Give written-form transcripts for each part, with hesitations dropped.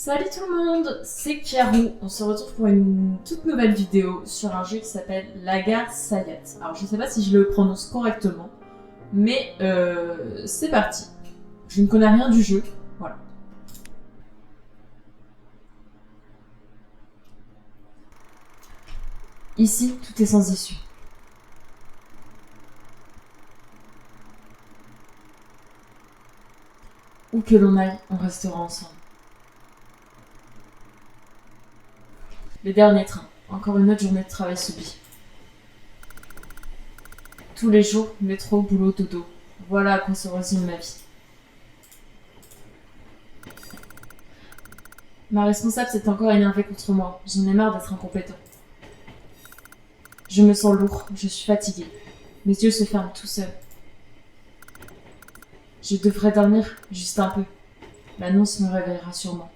Salut tout le monde, c'est Kiarou. On se retrouve pour une toute nouvelle vidéo sur un jeu qui s'appelle Lagar Sayat. Alors je sais pas si je le prononce correctement, mais c'est parti. Je ne connais rien du jeu, voilà. Ici, tout est sans issue. Où que l'on aille, on restera ensemble. Le dernier train. Encore une autre journée de travail subie. Tous les jours, métro, boulot, dodo. Voilà à quoi se résume ma vie. Ma responsable s'est encore énervée contre moi. J'en ai marre d'être incompétent. Je me sens lourd, je suis fatiguée. Mes yeux se ferment tout seuls. Je devrais dormir juste un peu. L'annonce me réveillera sûrement.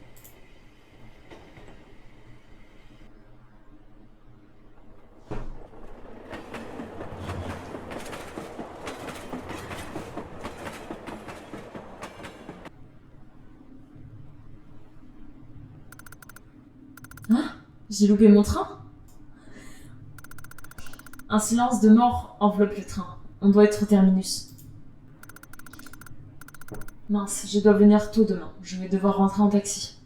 Hein? J'ai loupé mon train? Un silence de mort enveloppe le train. On doit être au terminus. Mince, je dois venir tôt demain. Je vais devoir rentrer en taxi.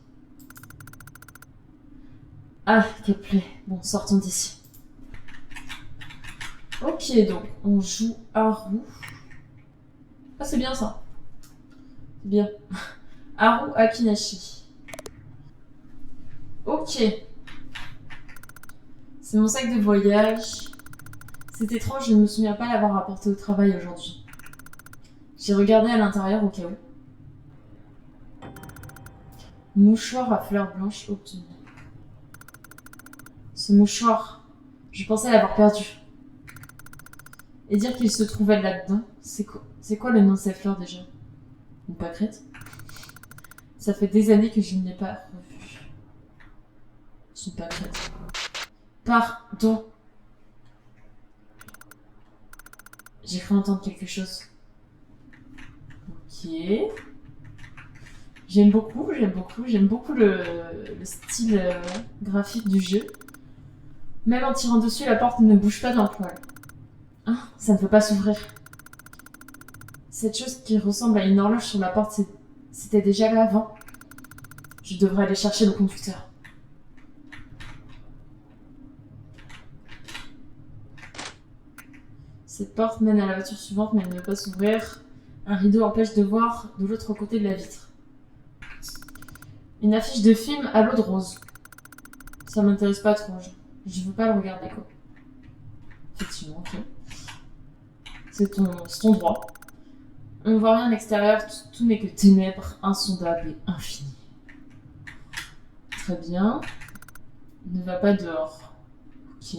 Ah, quelle plaie. Bon, sortons d'ici. Ok, donc, on joue Haru. Ah, c'est bien ça. C'est bien. Haru Akinashi. Ok. C'est mon sac de voyage. C'est étrange, je ne me souviens pas l'avoir apporté au travail aujourd'hui. J'ai regardé à l'intérieur au cas où. Mouchoir à fleurs blanches obtenu. Ce mouchoir, je pensais l'avoir perdu. Et dire qu'il se trouvait là-dedans, c'est quoi le nom de cette fleur déjà? Une pâquerette? Ça fait des années que je ne l'ai pas revue. C'est une pâquerette. Pardon. J'ai cru entendre quelque chose. Ok. J'aime beaucoup le style graphique du jeu. Même en tirant dessus, la porte ne bouge pas d'un poil. Ah, ça ne peut pas s'ouvrir. Cette chose qui ressemble à une horloge sur la porte, c'était déjà là avant. Je devrais aller chercher le conducteur. Cette porte mène à la voiture suivante, mais elle ne veut pas s'ouvrir. Un rideau empêche de voir de l'autre côté de la vitre. Une affiche de film à l'eau de rose. Ça m'intéresse pas trop. Je veux pas le regarder, quoi. Effectivement, ok. C'est ton droit. On ne voit rien à l'extérieur, tout n'est que ténèbres, insondables et infinies. Très bien. Ne va pas dehors. Ok.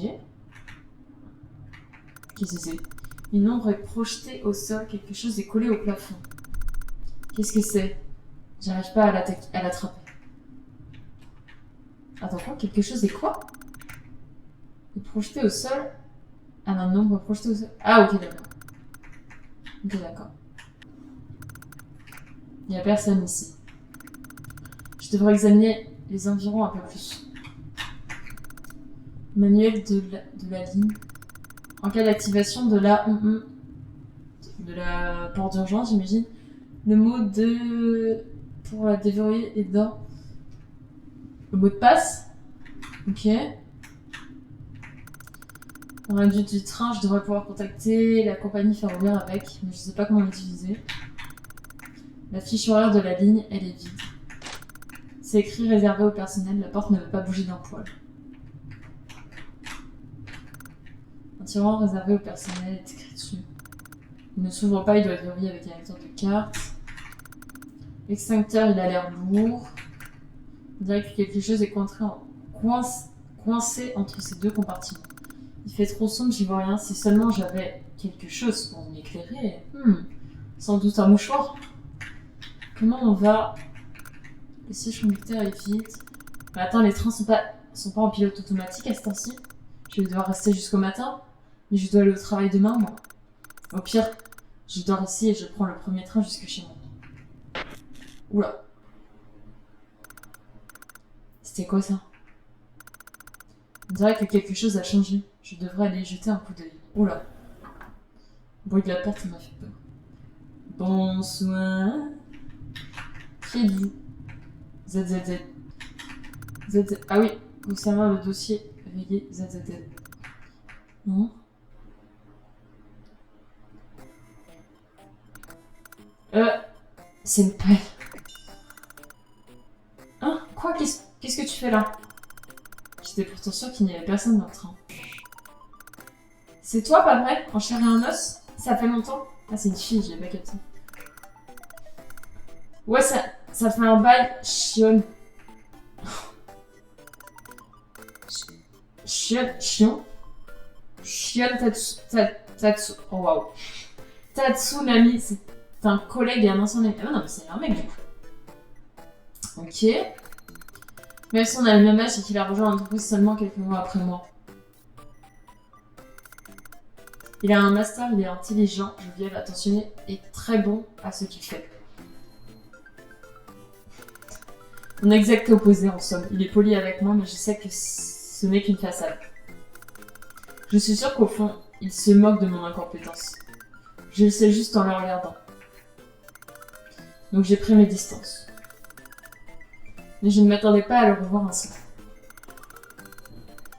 Qu'est-ce que c'est? Une ombre est projetée au sol, quelque chose est collé au plafond. Qu'est-ce que c'est? J'arrive pas à l'attraper. Attends, quoi? Quelque chose est quoi? Est projeté au sol? Ah non, une ombre est projetée au sol. Ah ok, d'accord. Ok, d'accord. Il n'y a personne ici. Je devrais examiner les environs un peu plus. Manuel de la ligne. En cas d'activation de la porte d'urgence, j'imagine. Le mot pour la déverrouiller est dans le mot de passe. Ok. Dans la vue du train, je devrais pouvoir contacter la compagnie ferroviaire avec, mais je sais pas comment l'utiliser. La fiche horaire de la ligne, elle est vide. C'est écrit réservé au personnel, la porte ne veut pas bouger d'un poil. Un tiroir réservé au personnel est écrit dessus. Il ne s'ouvre pas, il doit être verrouillé avec un lecteur de cartes. L'extincteur, il a l'air lourd. On dirait que quelque chose est coincé entre ces deux compartiments. Il fait trop sombre, j'y vois rien. Si seulement j'avais quelque chose pour m'éclairer. Sans doute un mouchoir. Comment on va... Le siège conducteur est vide. Mais attends, les trains sont pas en pilote automatique à ce temps-ci. Je vais devoir rester jusqu'au matin. Mais je dois aller au travail demain, moi. Au pire, je dors ici et je prends le premier train jusque chez moi. Oula. C'était quoi ça? On dirait que quelque chose a changé. Je devrais aller y jeter un coup d'œil. Oula. Le bruit de la porte m'a fait peur. Bonsoir. Qui êtes-vous? ZZZ. ZZ. Ah oui, concernant le dossier, veuillez ZZZ. Non? C'est une paille. Hein? Quoi? Qu'est-ce que tu fais là? J'étais pourtant sûre qu'il n'y avait personne dans le train. C'est toi, pas vrai? En chair et en os? Ça fait longtemps? Ah, c'est une fille, j'ai pas capté. Ouais, ça fait un bail, chionne. Chion? Chionne Tatsu. Oh waouh. Tatsunami, c'est un collègue et un ancien ami. Ah non, mais c'est un mec du coup. Ok. Même si on a le même âge et qu'il a rejoint l'entreprise seulement quelques mois après moi. Il a un master, il est intelligent, jovial, attentionné et très bon à ce qu'il fait. On est exact opposé en somme. Il est poli avec moi, mais je sais que ce n'est qu'une façade. Je suis sûre qu'au fond, il se moque de mon incompétence. Je le sais juste en le regardant. Donc j'ai pris mes distances. Mais je ne m'attendais pas à le revoir ainsi.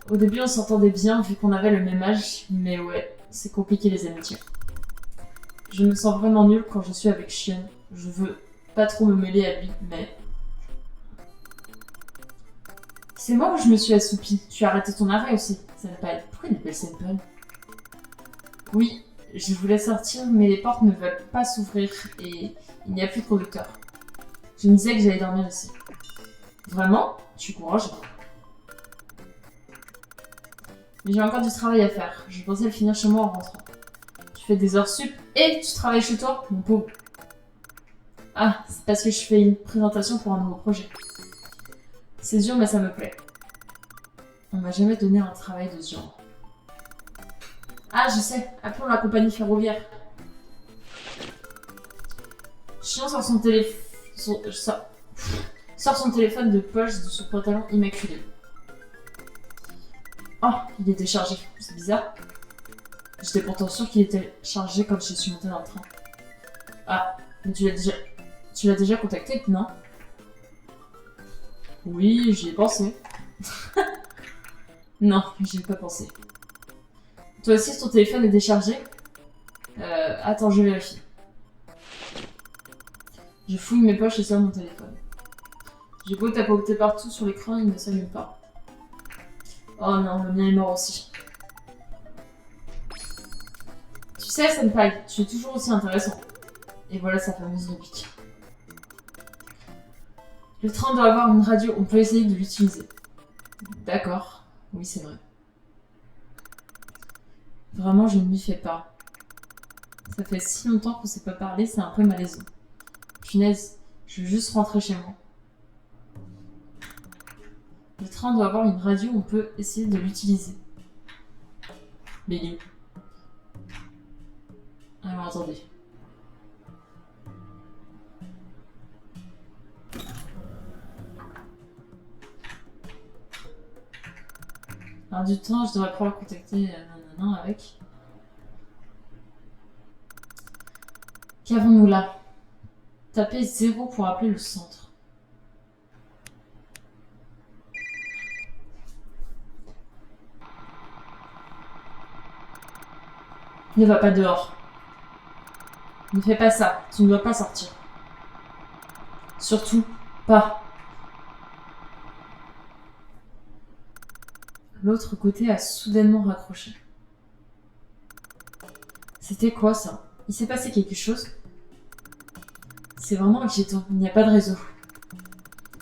Au début, on s'entendait bien vu qu'on avait le même âge, mais ouais, c'est compliqué les amitiés. Je me sens vraiment nulle quand je suis avec Shion. Je veux pas trop me mêler à lui, mais... C'est moi où je me suis assoupie. Tu as arrêté ton arrêt aussi, Senpai. Pourquoi il appelle Senpai? Oui, je voulais sortir, mais les portes ne veulent pas s'ouvrir et il n'y a plus de conducteur. Je me disais que j'allais dormir ici. Vraiment? Tu es courageuse. Mais j'ai encore du travail à faire. Je pensais le finir chez moi en rentrant. Tu fais des heures sup et tu travailles chez toi, mon pauvre. Ah, c'est parce que je fais une présentation pour un nouveau projet. C'est dur, mais ça me plaît. On m'a jamais donné un travail de ce genre. Ah, je sais. Appelons la compagnie ferroviaire. Chiant sort son téléphone... Sort son téléphone de poche de son pantalon immaculé. Oh, il est déchargé. C'est bizarre. J'étais pourtant sûre qu'il était chargé quand je suis montée dans le train. Ah, mais tu l'as déjà contacté, non? Oui, j'y ai pensé. Non, j'y ai pas pensé. Toi aussi, ton téléphone est déchargé? Attends, je vérifie. Je fouille mes poches et sors mon téléphone. J'ai beau tapoter partout sur l'écran, il ne s'allume pas. Oh non, le mien est mort aussi. Tu sais, Senpai, tu es toujours aussi intéressant. Et voilà sa fameuse réplique. Le train doit avoir une radio, on peut essayer de l'utiliser. D'accord, oui c'est vrai. Vraiment, je ne m'y fais pas. Ça fait si longtemps qu'on ne s'est pas parlé, c'est un peu malaisant. Punaise, je veux juste rentrer chez moi. Le train doit avoir une radio, on peut essayer de l'utiliser. Mais il est où? Alors attendez. Alors du temps, je devrais pouvoir contacter nanana avec. Qu'avons-nous là? Tapez 0 pour appeler le centre. Ne va pas dehors. Ne fais pas ça, tu ne dois pas sortir. Surtout, pas. L'autre côté a soudainement raccroché. C'était quoi ça? Il s'est passé quelque chose? C'est vraiment inquiétant, il n'y a pas de réseau.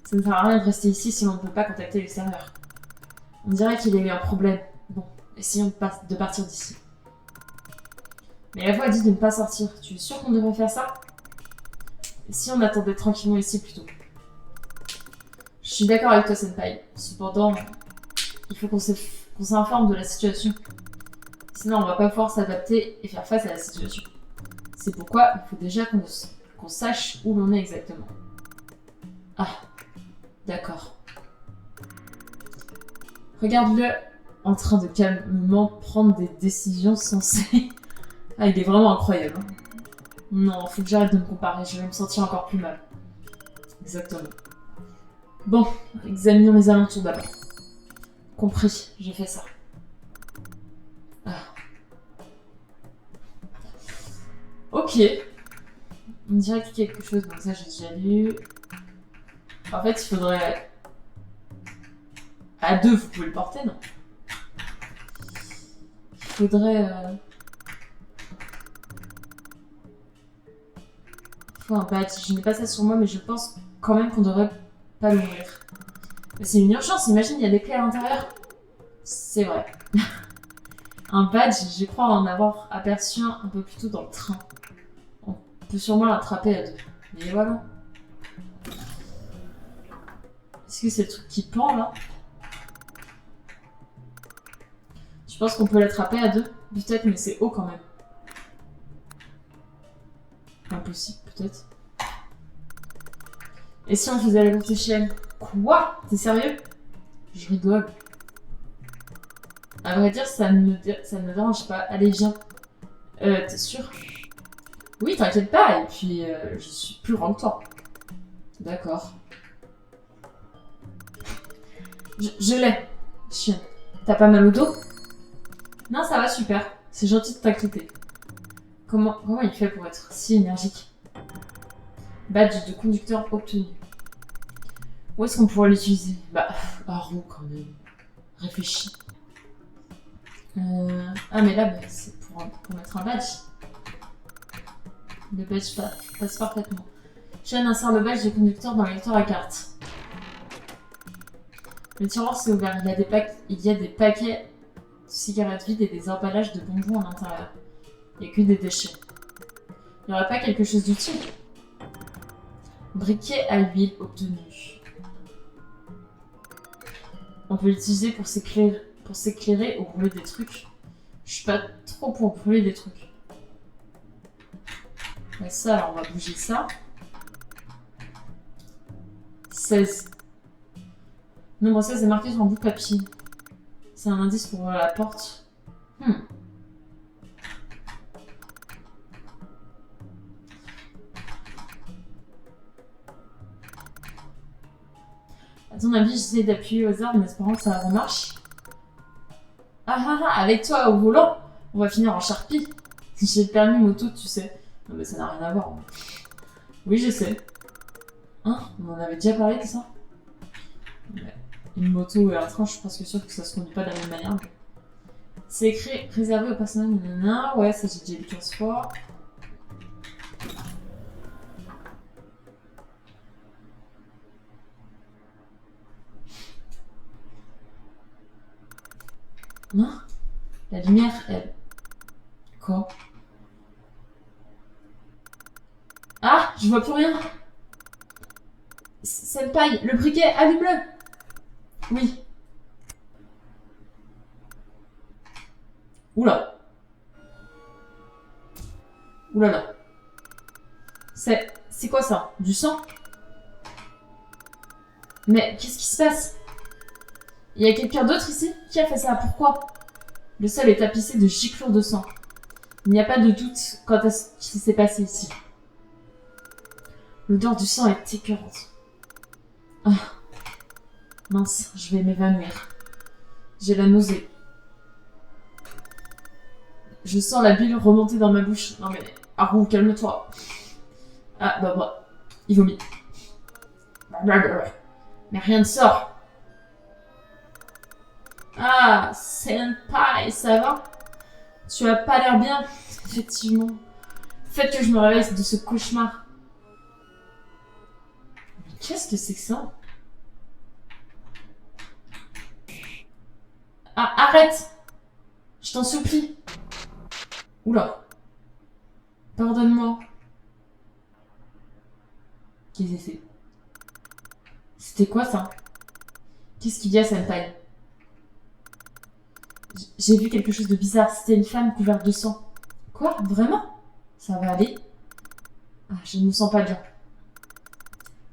Ça ne sert à rien de rester ici si on ne peut pas contacter l'extérieur. On dirait qu'il y a eu un problème. Bon, essayons de partir d'ici. Mais la voix dit de ne pas sortir. Tu es sûr qu'on devrait faire ça? Et si on attendait tranquillement ici plutôt? Je suis d'accord avec toi, Senpai. Cependant, il faut qu'on s'informe de la situation. Sinon, on va pas pouvoir s'adapter et faire face à la situation. C'est pourquoi il faut déjà qu'on sache où l'on est exactement. Ah, d'accord. Regarde-le en train de calmement prendre des décisions sensées. Ah, il est vraiment incroyable. Hein. Non, faut que j'arrête de me comparer, je vais me sentir encore plus mal. Exactement. Bon, examinons les alentours d'abord. Compris, j'ai fait ça. Ah. Ok. On dirait qu'il y a quelque chose, donc ça j'ai déjà lu. En fait, il faudrait... À deux, vous pouvez le porter, non? Il faudrait... Faut un badge. Je n'ai pas ça sur moi, mais je pense quand même qu'on devrait pas l'ouvrir. Mais c'est une urgence, imagine, il y a des clés à l'intérieur. C'est vrai. Un badge, je crois en avoir aperçu un peu plus tôt dans le train. On peut sûrement l'attraper à deux. Mais voilà. Est-ce que c'est le truc qui pend, là? Je pense qu'on peut l'attraper à deux. Peut-être, mais c'est haut quand même. Impossible, peut-être. Et si on faisait la courte échelle? Quoi? T'es sérieux? Je rigole. À vrai dire, ça ne me dérange pas. Allez, viens. T'es sûr? Oui, t'inquiète pas, et puis je suis plus grand que toi. D'accord. Je l'ai. Chien. T'as pas mal au dos? Non, ça va super. C'est gentil de t'inquiéter. Comment il fait pour être si énergique? Badge de conducteur obtenu. Où est-ce qu'on pourrait l'utiliser? Bah, à roue quand même. Réfléchis. Ah, mais là, bah, c'est pour mettre un badge. Le badge passe parfaitement. Sean insère le badge de conducteur dans le lecteur à carte. Le tiroir s'est ouvert. Il y a des paquets de cigarettes vides et des emballages de bonbons à l'intérieur. Il n'y a que des déchets. Il n'y aurait pas quelque chose d'utile? Briquet à huile obtenu. On peut l'utiliser pour s'éclairer ou brûler des trucs. Je suis pas trop pour brûler des trucs. Mais ça, alors on va bouger ça. 16. Nombre 16 est marqué sur un bout de papier. C'est un indice pour la porte. À ton avis, j'essaie d'appuyer au hasard en espérant que ça remarche. Avec toi au volant, on va finir en charpie. J'ai le permis moto, tu sais. Non mais ça n'a rien à voir. Oui, je sais. Hein? On en avait déjà parlé de ça? Ouais. Une moto et un train, je suis presque sûre que ça se conduit pas de la même manière. Mais... C'est écrit réservé aux personnes. Nanana. Ouais, ça j'ai déjà lu 15 fois. Non? La lumière, elle... Quoi? Ah, je vois plus rien. Senpai, le briquet, allume-le. Oui. Oula. Oulala. C'est quoi ça? Du sang? Mais qu'est-ce qui se passe? Il y a quelqu'un d'autre ici? Qui a fait ça? Pourquoi? Le sol est tapissé de giclures de sang. Il n'y a pas de doute quant à ce qui s'est passé ici. L'odeur du sang est écœurante. Ah. Mince, je vais m'évanouir. J'ai la nausée. Je sens la bile remonter dans ma bouche. Non mais, Haru, calme-toi. Ah, bah, il vomit. Mais rien ne sort. Ah, Senpai, ça va? Tu as pas l'air bien, effectivement. Faites que je me réveille de ce cauchemar. Mais qu'est-ce que c'est que ça? Ah, arrête! Je t'en supplie. Oula. Pardonne-moi. Qu'est-ce que c'est? C'était quoi ça? Qu'est-ce qu'il y a, Senpai? J'ai vu quelque chose de bizarre. C'était une femme couverte de sang. Quoi? Vraiment? Ça va aller? Ah, je ne me sens pas bien.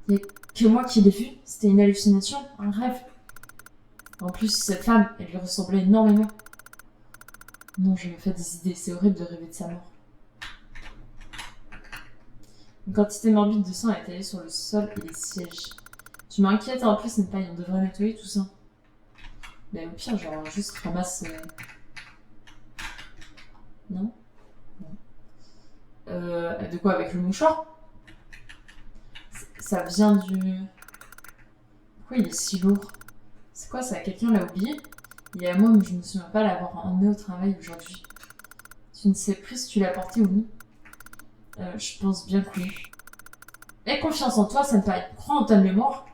Il n'y a que moi qui l'ai vu. C'était une hallucination, un rêve. En plus, cette femme, elle lui ressemblait énormément. Non, je me fais des idées, c'est horrible de rêver de sa mort. Une quantité morbide de sang est étalée sur le sol et les sièges. Je m'inquiète en plus, pas, on devrait nettoyer tout ça. Mais au pire, genre, juste ramasse... Non? Non. De quoi? Avec le mouchoir? Ça vient du... Pourquoi il est si lourd? C'est quoi ça? Quelqu'un l'a oublié? Il est à moi, mais je ne me souviens pas l'avoir emmené au travail aujourd'hui. Tu ne sais plus si tu l'as porté ou non. Je pense bien que oui. Aie confiance en toi, Senpai. Crois en ta mémoire.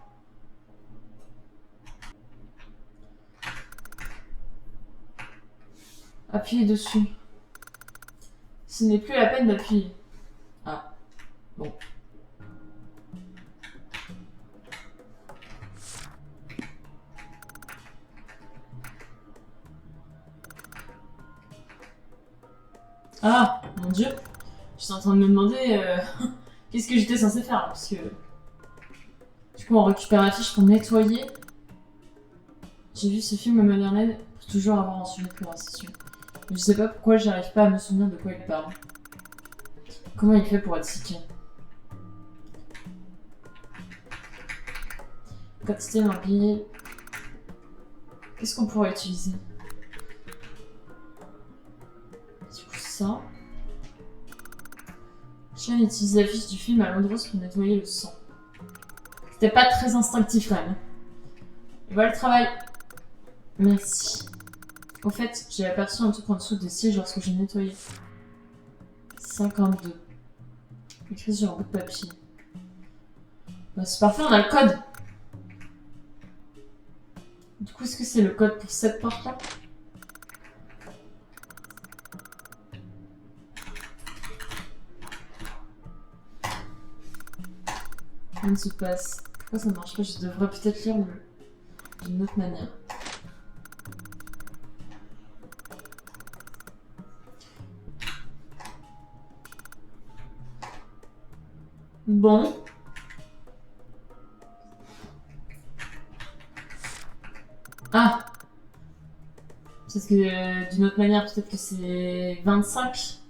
Appuyez dessus. Ce n'est plus la peine d'appuyer. Ah. Bon. Ah, mon Dieu. Je suis en train de me demander qu'est-ce que j'étais censée faire, parce que... Du coup, on récupère la fiche pour nettoyer. J'ai vu ce film moderne pour toujours avoir un sujet de conversation. Je sais pas pourquoi j'arrive pas à me souvenir de quoi il parle. Comment il fait pour être si calme? Quantité morbide. Qu'est-ce qu'on pourrait utiliser? Du coup, ça. Chien utilise la fiche du film à l'endroit pour nettoyer le sang. C'était pas très instinctif quand même. Et voilà le travail. Merci. Au fait, j'ai aperçu un truc en dessous des sièges lorsque j'ai nettoyé. 52. Écrit sur un bout de papier. Bah, c'est parfait, on a le code. Du coup, est-ce que c'est le code pour cette porte-là? Rien ne se passe. Pourquoi ça ne marche pas? Je devrais peut-être lire d'une autre manière. Bon. Ah. Parce que d'une autre manière, peut-être que c'est 25.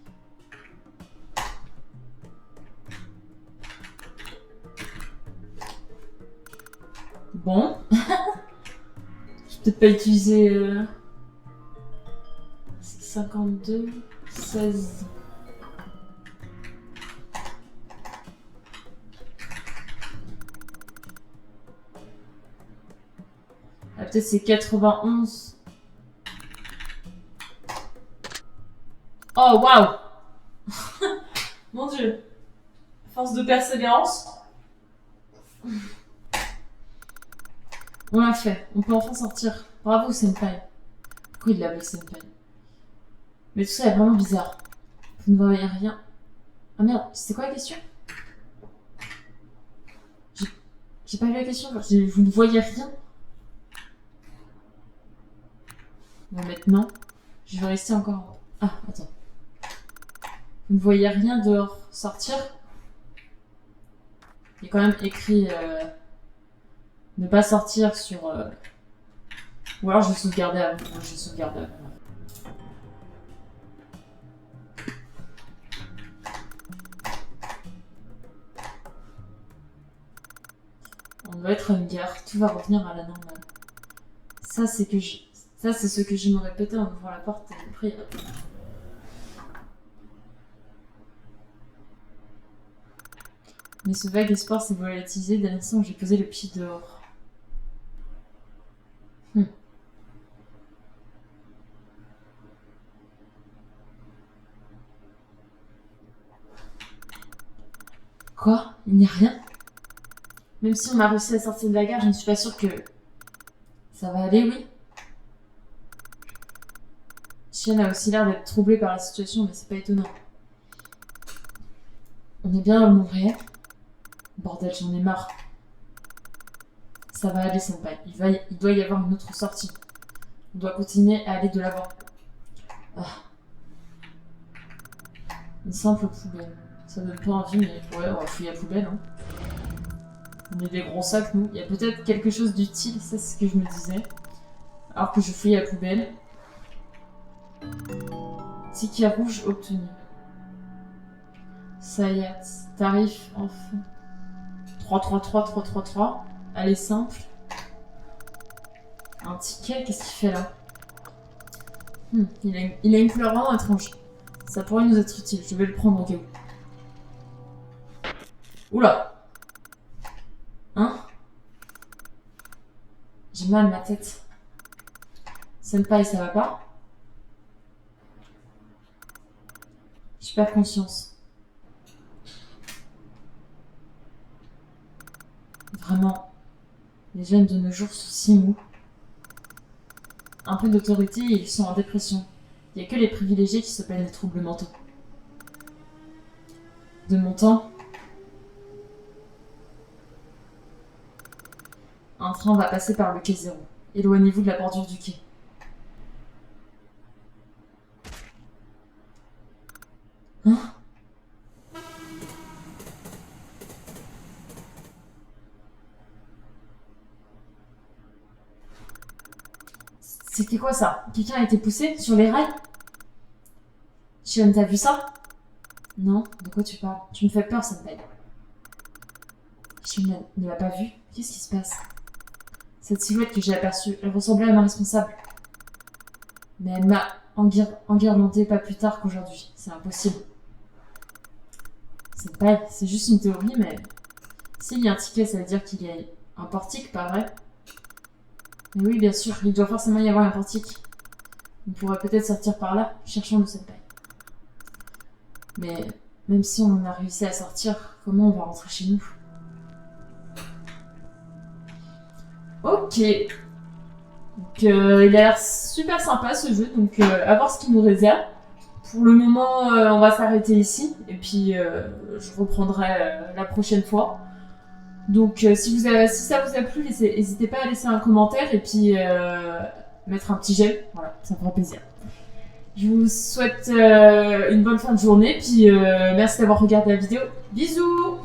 Bon. Je vais peut-être pas utiliser... C'est 52, 16... Ah, peut-être c'est 91. Oh, waouh. Mon Dieu. Force de persévérance. On l'a fait. On peut enfin sortir. Bravo, Senpai. Pourquoi il l'appelle Senpai? Mais tout ça est vraiment bizarre. Vous ne voyez rien. Ah merde, c'était quoi la question? J'ai pas lu la question. Vous ne voyez rien? Bon, maintenant, je vais rester encore... Ah, attends. Vous ne voyez rien dehors sortir? Il est quand même écrit ne pas sortir sur... Ou alors je vais sauvegarder avant. Moi, je vais sauvegarder avant. On doit être à une gare. Tout va revenir à la normale. Ça, c'est ce que je me répétais en ouvrant la porte et après... Mais ce vague espoir s'est volatilisé dès l'instant où j'ai posé le pied dehors. Quoi? Il n'y a rien? Même si on a réussi à sortir de la gare, je ne suis pas sûre que... Ça va aller, oui? Chien a aussi l'air d'être troublée par la situation, mais c'est pas étonnant. On est bien dans le monde réel? Bordel, j'en ai marre. Ça va aller, Senpai. Il doit y avoir une autre sortie. On doit continuer à aller de l'avant. Ah. Une simple poubelle. Ça donne pas envie, mais ouais, on va fouiller la poubelle. Hein. On est des gros sacs, nous. Il y a peut-être quelque chose d'utile, ça c'est ce que je me disais. Alors que je fouille la poubelle. Ticket rouge obtenu. Sayat. Tarif enfant. 333. Allez, simple. Un ticket, qu'est-ce qu'il fait là? Il a une couleur vraiment étrange. Ça pourrait nous être utile. Je vais le prendre au cas où. Oula! Hein? J'ai mal à ma tête. Senpai, ça va pas? Je perds conscience. Vraiment, les jeunes de nos jours sont si mous. Un peu d'autorité et ils sont en dépression. Il n'y a que les privilégiés qui se plaignent des troubles mentaux. De mon temps, un train va passer par le quai 0. Éloignez-vous de la bordure du quai. Hein? C'était quoi ça? Quelqu'un a été poussé sur les rails? Shion, t'as vu ça? Non? De quoi tu parles? Tu me fais peur, Senpai. Shion ne l'a pas vu? Qu'est-ce qui se passe? Cette silhouette que j'ai aperçue, elle ressemblait à ma responsable. Mais elle m'a enguirlandée pas plus tard qu'aujourd'hui. C'est impossible. Senpai, c'est juste une théorie, mais... S'il y a un ticket, ça veut dire qu'il y a un portique, pas vrai? Mais oui, bien sûr, il doit forcément y avoir un portique. On pourrait peut-être sortir par là, cherchant le Senpai. Mais même si on a réussi à sortir, comment on va rentrer chez nous? Ok. Donc, il a l'air super sympa ce jeu, donc à voir ce qu'il nous réserve. Pour le moment, on va s'arrêter ici, et puis je reprendrai la prochaine fois. Donc si ça vous a plu, n'hésitez pas à laisser un commentaire et puis mettre un petit j'aime, voilà, ça me fera plaisir. Je vous souhaite une bonne fin de journée, puis merci d'avoir regardé la vidéo. Bisous!